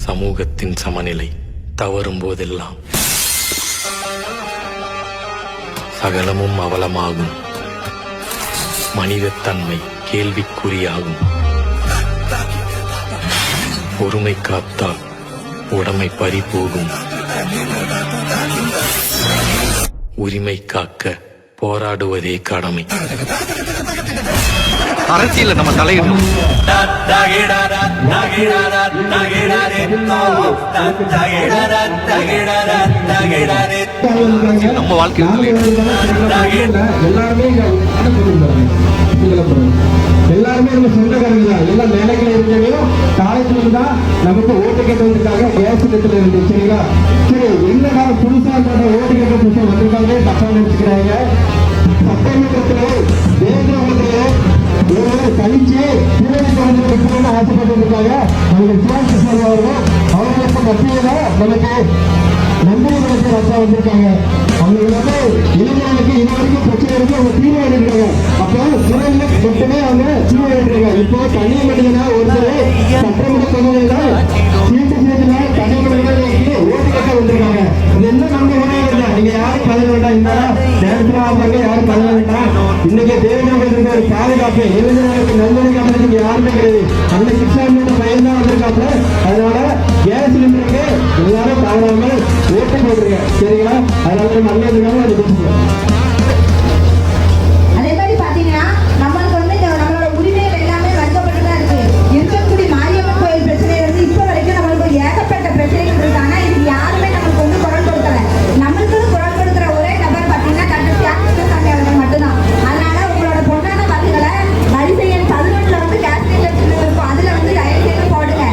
சமூகத்தின் சமநிலை தவறும் போதெல்லாம் சகலமும் அவலமாகும். மனிதத்தன்மை கேள்விக்குறியாகும். பொறுமை காத்தால் உடைமை பறிபோகும். உரிமை காக்க போராடுவதே கடமை. அரசியல நம்ம தலையிடணும். நம்ம வாழ்க்கை எல்லாருமே நம்ம சொந்தக்காரங்க தான். எல்லாம் வேலைகளை இருந்தாலும் காலேஜ்ல தான் நமக்கு ஓட்டு கேட்டு வந்திருக்காங்க. கேஸ் இடத்துல இருந்து சரிங்களா? சரி, என்னடா புதுசா ஓட்டு கேட்ட புதுசா வந்திருக்காங்க தப்பா நினைச்சுக்கிறாங்க. சட்டமன்றத்தில் தேர்தல் கழிச்சு பின்னாடி ஆசைப்பட்டு இருக்காங்க. அவங்க சிவாஜி அவர்கள் அவர்களுக்கு மத்தியில நமக்கு நன்றி வழக்கு ரத்தா வந்திருக்காங்க. அவங்களுக்கு வந்து இளைஞர்களுக்கு இது வரைக்கும் பிரச்சனை இருக்கு. அவங்க தீர்வு எடுக்கிறாங்க. அப்போ துறையில மட்டுமே அவங்க தீர்வு எடுக்கிறாங்க. இப்போ தனி மனிதனா ஒருத்தர் சட்டமன்ற தொகுதியில சீட்டு சேர்த்துல தனி மனிதர்களுக்கு ஓட்டு கேட்க வந்திருக்காங்க. இது என்ன நம்ம உணவு? நீங்க யாரும் பதவி வேண்டாம், இந்த நேரத்தில் ஆவாங்க, யாரும் பதவி வேண்டாம். இன்னைக்கு தேவையான ஒரு பாதுகாப்பு இளைஞர்களுக்கு நல்வழி காட்டுறதுக்கு யாருமே கிடையாது. அந்த சிக்ஷா பையன் தான் வந்திருக்காங்க. அதனால கேஸ் சிலிண்டருக்கு எல்லாரும் தவறாமல் ஓட்டு போடுறீங்க சரிங்களா? அதனால நல்லதுக்காக அது பேசுங்க. அதே மாதிரி பாத்தீங்கன்னா நம்மளுக்கு வந்து நம்மளோட உரிமைகள் எல்லாமே வழங்கப்பட்டுதான் இருக்கு. இருக்கக்கூடிய மாரியம்மன் கோயில் பிரச்சனையில இருந்து இப்ப வரைக்கும் நம்மளுக்கு ஏகப்பட்ட பிரச்சனைகள் இருக்கு. ஆனா இது யாருமே நமக்கு வந்து குரல் கொடுக்கல. நம்மளுக்கு குரல் கொடுக்கிற ஒரே நபர் பாத்தீங்கன்னா சாமி அவர்கள் மட்டும்தான். அதனால உங்களோட பொண்ணான வாக்குகளை வரிசை எண் 11ல வந்து கேஸ்டிங் இருக்கும். அதுல வந்து தயவு செய்து போடுங்க.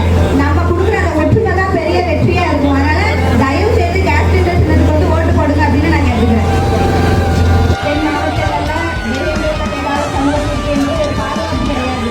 நம்ம கொடுக்குற அந்த ஒற்றுமை தான் பெரிய வெற்றியா இருக்கும். அதனால தயவு செய்து கேஸ்டிங் சின்னத்துக்கு வந்து ஓட்டு போடுங்க அப்படின்னு நான் கேட்டுக்கிறேன். என் மாவட்டங்கள்ல சமூகத்திற்கு என்று ஒரு பாதுகாப்பு கிடையாது.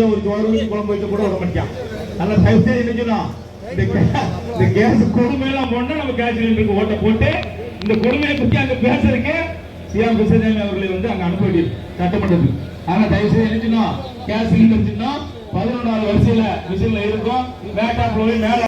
ஒரு கவர்மெண்ட் குழம்பு வைக்க கூட விட மாட்டான். நல்லா தயவுசெய்து நினைக்கணும். இந்த கேஸ் கொடுமையெல்லாம் போனா நம்ம கேஸ் சிலிண்டருக்கு ஓட்ட போட்டு இந்த கொடுமையை பத்தி அங்க பேசுறதுக்கு சிஎம் கிருஷ்ணசாமி அவர்களை வந்து அங்க அனுப்ப வேண்டியது சட்டமன்றத்துக்கு. ஆனா தயவுசெய்து நினைக்கணும். கேஸ் சிலிண்டர் சின்னம் 11வது வரிசையில விசில்ல இருக்கும். வேட்டா போய் மேல